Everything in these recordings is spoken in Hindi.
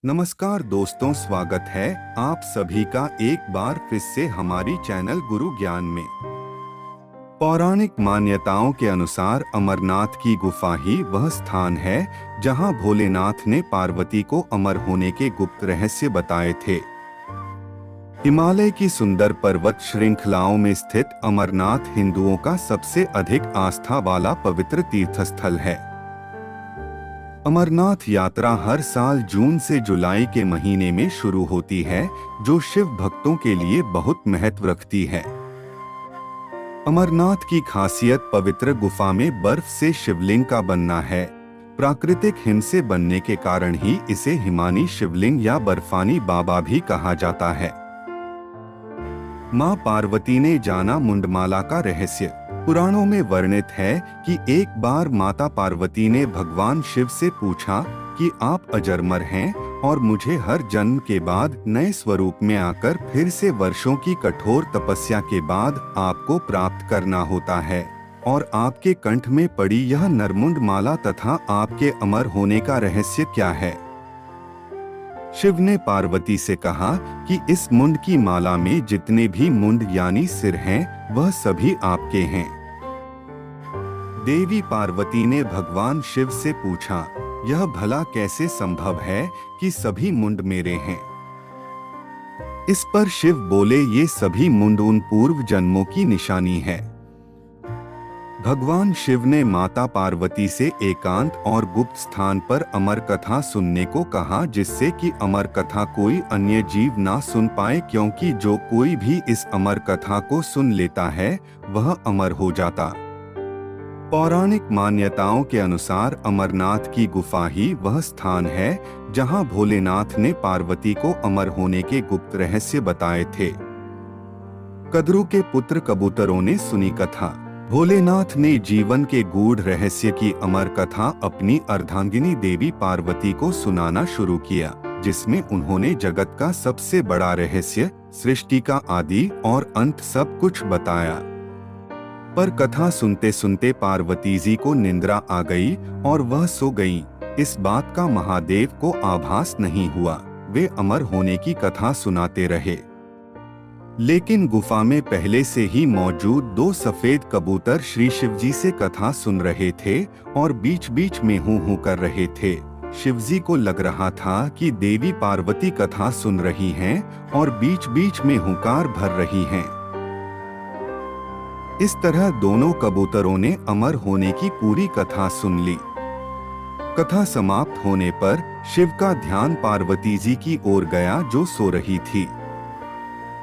नमस्कार दोस्तों, स्वागत है आप सभी का एक बार फिर से हमारी चैनल गुरु ज्ञान में। पौराणिक मान्यताओं के अनुसार अमरनाथ की गुफा ही वह स्थान है जहां भोलेनाथ ने पार्वती को अमर होने के गुप्त रहस्य बताए थे। हिमालय की सुंदर पर्वत श्रृंखलाओं में स्थित अमरनाथ हिंदुओं का सबसे अधिक आस्था वाला पवित्र तीर्थस्थल है। अमरनाथ यात्रा हर साल जून से जुलाई के महीने में शुरू होती है, जो शिव भक्तों के लिए बहुत महत्व रखती है। अमरनाथ की खासियत पवित्र गुफा में बर्फ से शिवलिंग का बनना है। प्राकृतिक हिम से बनने के कारण ही इसे हिमानी शिवलिंग या बर्फानी बाबा भी कहा जाता है। मां पार्वती ने जाना मुंडमाला का रहस्य। पुराणों में वर्णित है कि एक बार माता पार्वती ने भगवान शिव से पूछा कि आप अजरमर हैं और मुझे हर जन्म के बाद नए स्वरूप में आकर फिर से वर्षों की कठोर तपस्या के बाद आपको प्राप्त करना होता है, और आपके कंठ में पड़ी यह नरमुंड माला तथा आपके अमर होने का रहस्य क्या है। शिव ने पार्वती से कहा कि इस मुंड की माला में जितने भी मुंड यानी सिर हैं, वह सभी आपके हैं। देवी पार्वती ने भगवान शिव से पूछा, यह भला कैसे संभव है कि सभी मुंड मेरे हैं। इस पर शिव बोले, ये सभी मुंड उन पूर्व जन्मों की निशानी है। भगवान शिव ने माता पार्वती से एकांत और गुप्त स्थान पर अमर कथा सुनने को कहा, जिससे कि अमर कथा कोई अन्य जीव ना सुन पाए, क्योंकि जो कोई भी इस अमर कथा को सुन लेता है वह अमर हो जाता। पौराणिक मान्यताओं के अनुसार अमरनाथ की गुफा ही वह स्थान है जहां भोलेनाथ ने पार्वती को अमर होने के गुप्त रहस्य बताए थे। कद्रू के पुत्र कबूतरों ने सुनी कथा। भोलेनाथ ने जीवन के गूढ़ रहस्य की अमर कथा अपनी अर्धांगिनी देवी पार्वती को सुनाना शुरू किया, जिसमें उन्होंने जगत का सबसे बड़ा रहस्य, सृष्टि का आदि और अंत सब कुछ बताया। पर कथा सुनते सुनते पार्वती जी को निंद्रा आ गई और वह सो गईं। इस बात का महादेव को आभास नहीं हुआ। वे अमर होने की कथा सुनाते रहे, लेकिन गुफा में पहले से ही मौजूद दो सफेद कबूतर श्री शिवजी से कथा सुन रहे थे और बीच बीच में हूं हूं कर रहे थे। शिवजी को लग रहा था कि देवी पार्वती कथा सुन रही हैं और बीच बीच में हुंकार भर रही हैं। इस तरह दोनों कबूतरों ने अमर होने की पूरी कथा सुन ली। कथा समाप्त होने पर शिव का ध्यान पार्वती जी की ओर गया, जो सो रही थी।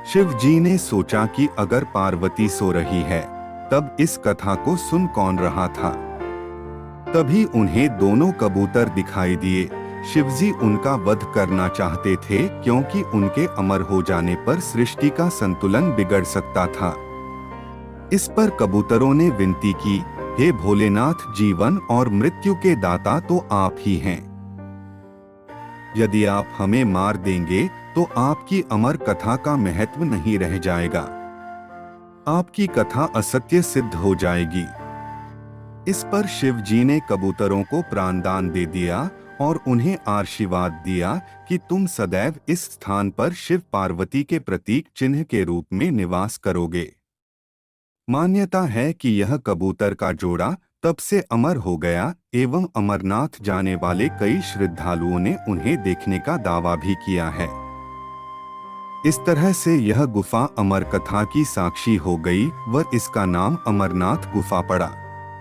शिव जी ने सोचा कि अगर पार्वती सो रही है, तब इस कथा को सुन कौन रहा था। तभी उन्हें दोनों कबूतर दिखाई दिए। शिवजी उनका वध करना चाहते थे, क्योंकि उनके अमर हो जाने पर सृष्टि का संतुलन बिगड़ सकता था। इस पर कबूतरों ने विनती की, हे भोलेनाथ, जीवन और मृत्यु के दाता तो आप ही हैं। यदि आप हमें मार देंगे तो आपकी अमर कथा का महत्व नहीं रह जाएगा। आपकी कथा असत्य सिद्ध हो जाएगी। इस पर शिव जी ने कबूतरों को प्राणदान दे दिया और उन्हें आशीर्वाद दिया कि तुम सदैव इस स्थान पर शिव पार्वती के प्रतीक चिन्ह के रूप में निवास करोगे। मान्यता है कि यह कबूतर का जोड़ा तब से अमर हो गया एवं अमरनाथ जाने वाले कई श्रद्धालुओं ने उन्हें देखने का दावा भी किया है। इस तरह से यह गुफा अमर कथा की साक्षी हो गई व इसका नाम अमरनाथ गुफा पड़ा।